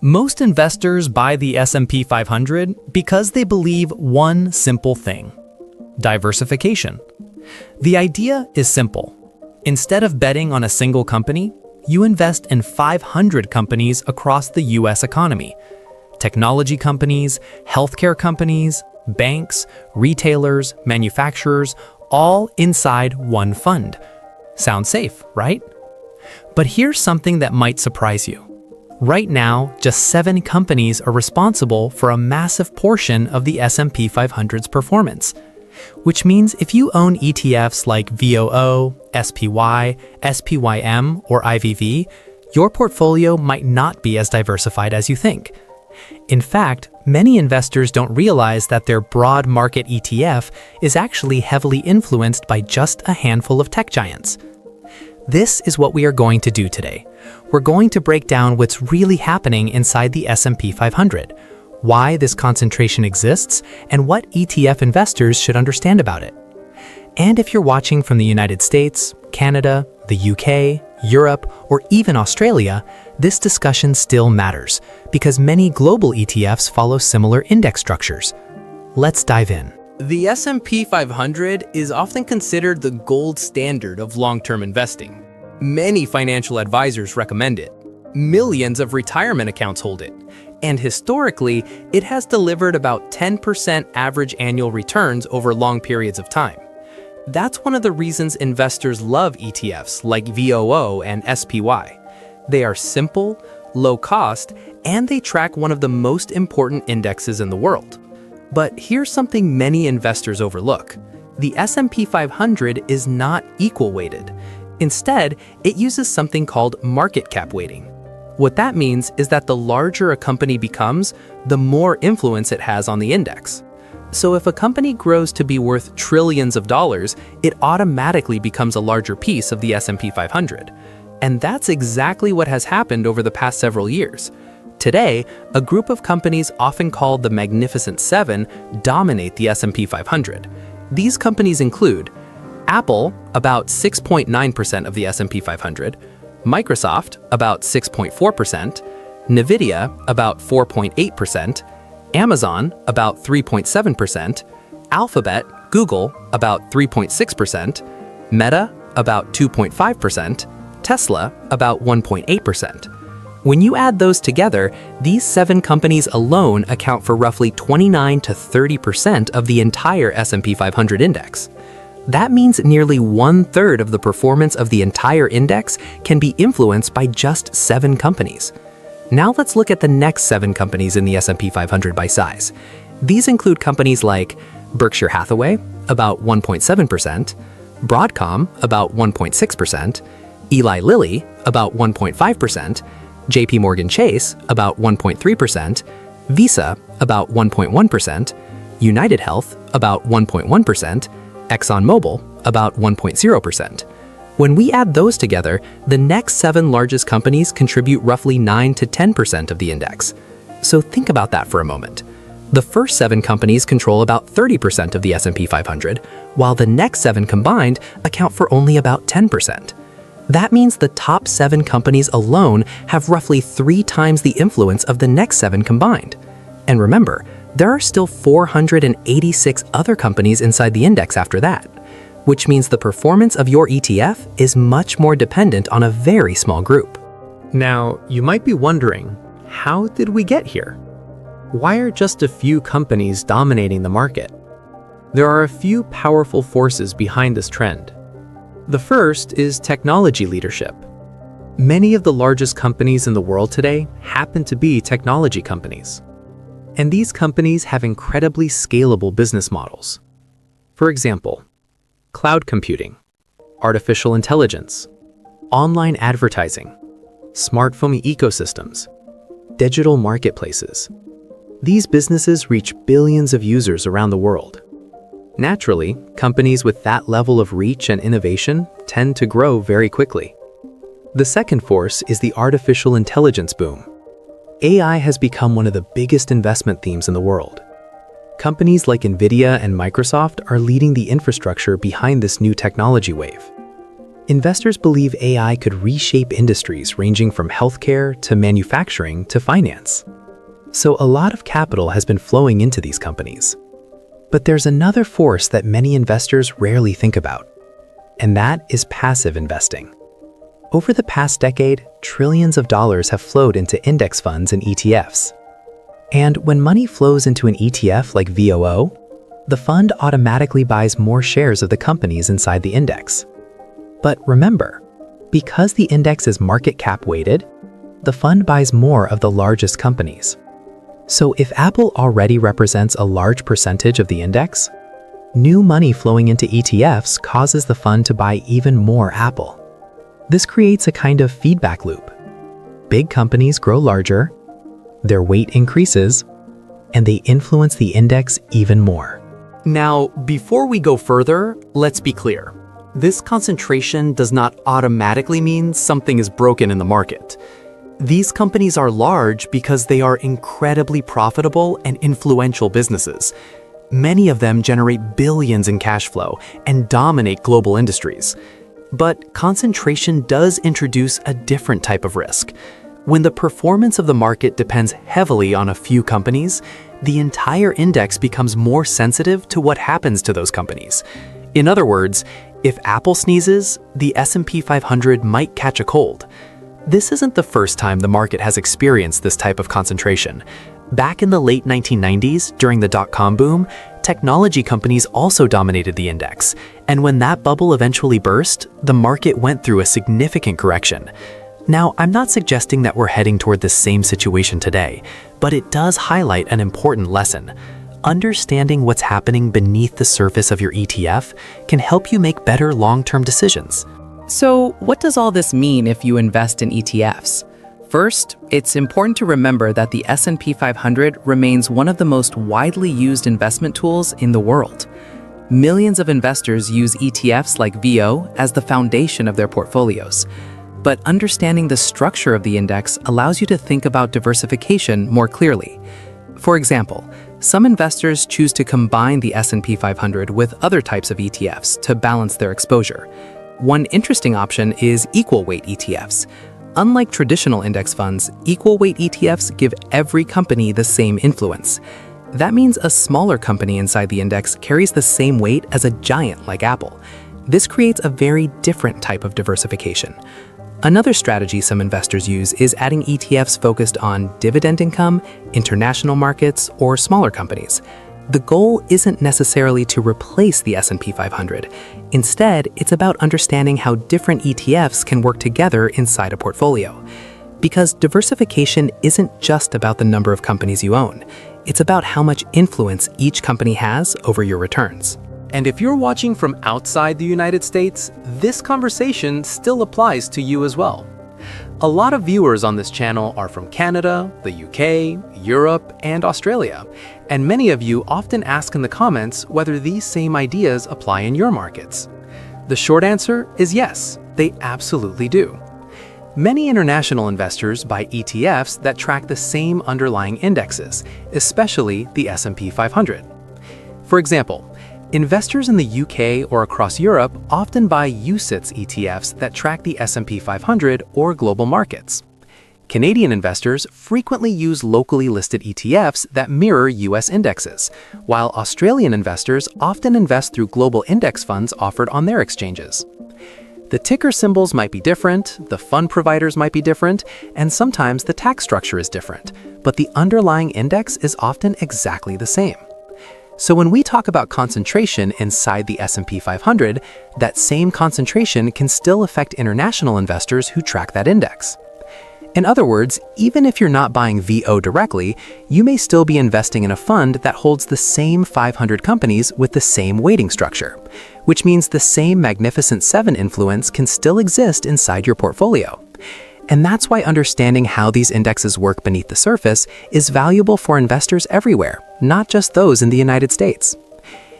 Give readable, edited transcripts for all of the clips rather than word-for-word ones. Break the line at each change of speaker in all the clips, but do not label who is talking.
Most investors buy the S&P 500 because they believe one simple thing: diversification. The idea is simple. Instead of betting on a single company, you invest in 500 companies across the US economy. Technology companies, healthcare companies, banks, retailers, manufacturers, all inside one fund. Sounds safe, right? But here's something that might surprise you. Right now, just 7 companies are responsible for a massive portion of the S&P 500's performance, which means if you own ETFs like VOO, SPY, SPYM, or IVV, your portfolio might not be as diversified as you think. In fact, many investors don't realize that their broad market ETF is actually heavily influenced by just a handful of tech giants. This is what we are going to do today. We're going to break down what's really happening inside the S&P 500, why this concentration exists, and what ETF investors should understand about it. And if you're watching from the United States, Canada, the UK, Europe, or even Australia, this discussion still matters because many global ETFs follow similar index structures. Let's dive in.
The S&P 500 is often considered the gold standard of long-term investing. Many financial advisors recommend it. Millions of retirement accounts hold it. And historically, it has delivered about 10% average annual returns over long periods of time. That's one of the reasons investors love ETFs like VOO and SPY. They are simple, low cost, and they track one of the most important indexes in the world. But here's something many investors overlook. The S&P 500 is not equal weighted. Instead, it uses something called market cap weighting. What that means is that the larger a company becomes, the more influence it has on the index. So if a company grows to be worth trillions of dollars, it automatically becomes a larger piece of the S&P 500. And that's exactly what has happened over the past several years. Today, a group of companies often called the Magnificent Seven dominate the S&P 500. These companies include Apple, about 6.9% of the S&P 500, Microsoft, about 6.4%, NVIDIA, about 4.8%, Amazon, about 3.7%, Alphabet, Google, about 3.6%, Meta, about 2.5%, Tesla, about 1.8%. When you add those together, these 7 companies alone account for roughly 29 to 30% of the entire S&P 500 index. That means nearly 1/3 of the performance of the entire index can be influenced by just 7 companies. Now let's look at the next 7 companies in the S&P 500 by size. These include companies like Berkshire Hathaway, about 1.7%, Broadcom, about 1.6%, Eli Lilly, about 1.5%, JP Morgan Chase, about 1.3%, Visa, about 1.1%, United Health, about 1.1%, ExxonMobil, about 1.0%. When we add those together, the next 7 largest companies contribute roughly 9 to 10% of the index. So think about that for a moment. The first 7 companies control about 30% of the S&P 500, while the next 7 combined account for only about 10%. That means the top 7 companies alone have roughly 3 times the influence of the next 7 combined. And remember, there are still 486 other companies inside the index after that, which means the performance of your ETF is much more dependent on a very small group.
Now, you might be wondering, how did we get here? Why are just a few companies dominating the market? There are a few powerful forces behind this trend. The first is technology leadership. Many of the largest companies in the world today happen to be technology companies. And these companies have incredibly scalable business models. For example, cloud computing, artificial intelligence, online advertising, smartphone ecosystems, digital marketplaces. These businesses reach billions of users around the world. Naturally, companies with that level of reach and innovation tend to grow very quickly. The second force is the artificial intelligence boom. AI has become one of the biggest investment themes in the world. Companies like NVIDIA and Microsoft are leading the infrastructure behind this new technology wave.
Investors believe AI could reshape industries ranging from healthcare to manufacturing to finance. So a lot of capital has been flowing into these companies. But there's another force that many investors rarely think about, and that is passive investing. Over the past decade, trillions of dollars have flowed into index funds and ETFs. And when money flows into an ETF like VOO, the fund automatically buys more shares of the companies inside the index. But remember, because the index is market cap weighted, the fund buys more of the largest companies. So if Apple already represents a large percentage of the index, new money flowing into ETFs causes the fund to buy even more Apple. This creates a kind of feedback loop. Big companies grow larger, their weight increases, and they influence the index even more.
Now, before we go further, let's be clear. This concentration does not automatically mean something is broken in the market. These companies are large because they are incredibly profitable and influential businesses. Many of them generate billions in cash flow and dominate global industries. But concentration does introduce a different type of risk. When the performance of the market depends heavily on a few companies, the entire index becomes more sensitive to what happens to those companies. In other words, if Apple sneezes, the S&P 500 might catch a cold. This isn't the first time the market has experienced this type of concentration. Back in the late 1990s, during the dot-com boom, technology companies also dominated the index. And when that bubble eventually burst, the market went through a significant correction. Now, I'm not suggesting that we're heading toward the same situation today, but it does highlight an important lesson. Understanding what's happening beneath the surface of your ETF can help you make better long-term decisions.
So, what does all this mean if you invest in ETFs? First, it's important to remember that the S&P 500 remains one of the most widely used investment tools in the world. Millions of investors use ETFs like VOO as the foundation of their portfolios. But understanding the structure of the index allows you to think about diversification more clearly. For example, some investors choose to combine the S&P 500 with other types of ETFs to balance their exposure. One interesting option is equal weight ETFs. Unlike traditional index funds, equal weight ETFs give every company the same influence. That means a smaller company inside the index carries the same weight as a giant like Apple. This creates a very different type of diversification. Another strategy some investors use is adding ETFs focused on dividend income, international markets, or smaller companies. The goal isn't necessarily to replace the S&P 500. Instead, it's about understanding how different ETFs can work together inside a portfolio. Because diversification isn't just about the number of companies you own. It's about how much influence each company has over your returns.
And if you're watching from outside the United States, this conversation still applies to you as well. A lot of viewers on this channel are from Canada, the UK, Europe, and Australia, and many of you often ask in the comments whether these same ideas apply in your markets. The short answer is yes, they absolutely do. Many international investors buy ETFs that track the same underlying indexes, especially the S&P 500. For example, investors in the UK or across Europe often buy UCITS ETFs that track the S&P 500 or global markets. Canadian investors frequently use locally listed ETFs that mirror US indexes, while Australian investors often invest through global index funds offered on their exchanges. The ticker symbols might be different, the fund providers might be different, and sometimes the tax structure is different, but the underlying index is often exactly the same. So when we talk about concentration inside the S&P 500, that same concentration can still affect international investors who track that index. In other words, even if you're not buying VOO directly, you may still be investing in a fund that holds the same 500 companies with the same weighting structure, which means the same Magnificent Seven influence can still exist inside your portfolio. And that's why understanding how these indexes work beneath the surface is valuable for investors everywhere, not just those in the United States.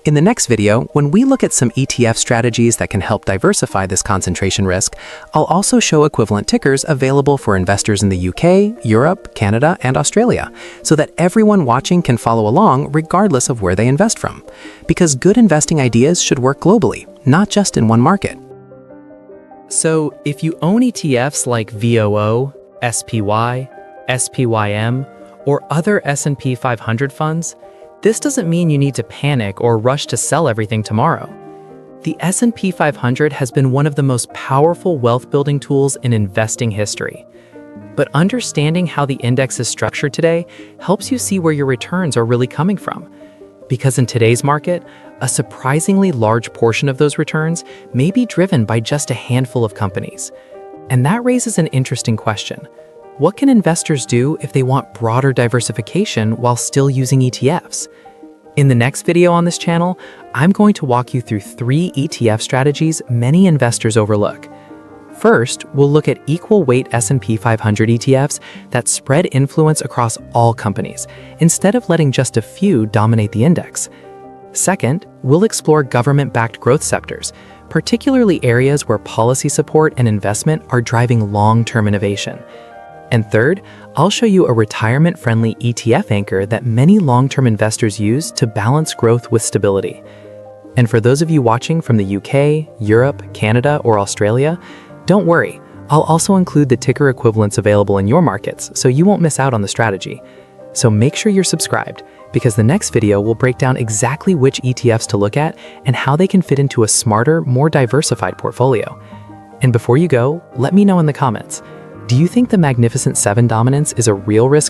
In the next video, when we look at some ETF strategies that can help diversify this concentration risk, I'll also show equivalent tickers available for investors in the UK, Europe, Canada, and Australia, so that everyone watching can follow along regardless of where they invest from. Because good investing ideas should work globally, not just in one market.
So if you own ETFs like VOO, SPY, SPYM, or other S&P 500 funds, this doesn't mean you need to panic or rush to sell everything tomorrow. The S&P 500 has been one of the most powerful wealth-building tools in investing history. But understanding how the index is structured today helps you see where your returns are really coming from. Because in today's market, a surprisingly large portion of those returns may be driven by just a handful of companies. And that raises an interesting question. What can investors do if they want broader diversification while still using ETFs? In the next video on this channel, I'm going to walk you through 3 ETF strategies many investors overlook. First, we'll look at equal weight S&P 500 ETFs that spread influence across all companies, instead of letting just a few dominate the index. Second, we'll explore government-backed growth sectors, particularly areas where policy support and investment are driving long-term innovation. And third, I'll show you a retirement-friendly ETF anchor that many long-term investors use to balance growth with stability. And for those of you watching from the UK, Europe, Canada, or Australia, don't worry, I'll also include the ticker equivalents available in your markets so you won't miss out on the strategy. So make sure you're subscribed, because the next video will break down exactly which ETFs to look at and how they can fit into a smarter, more diversified portfolio. And before you go, let me know in the comments, do you think the Magnificent 7 dominance is a real risk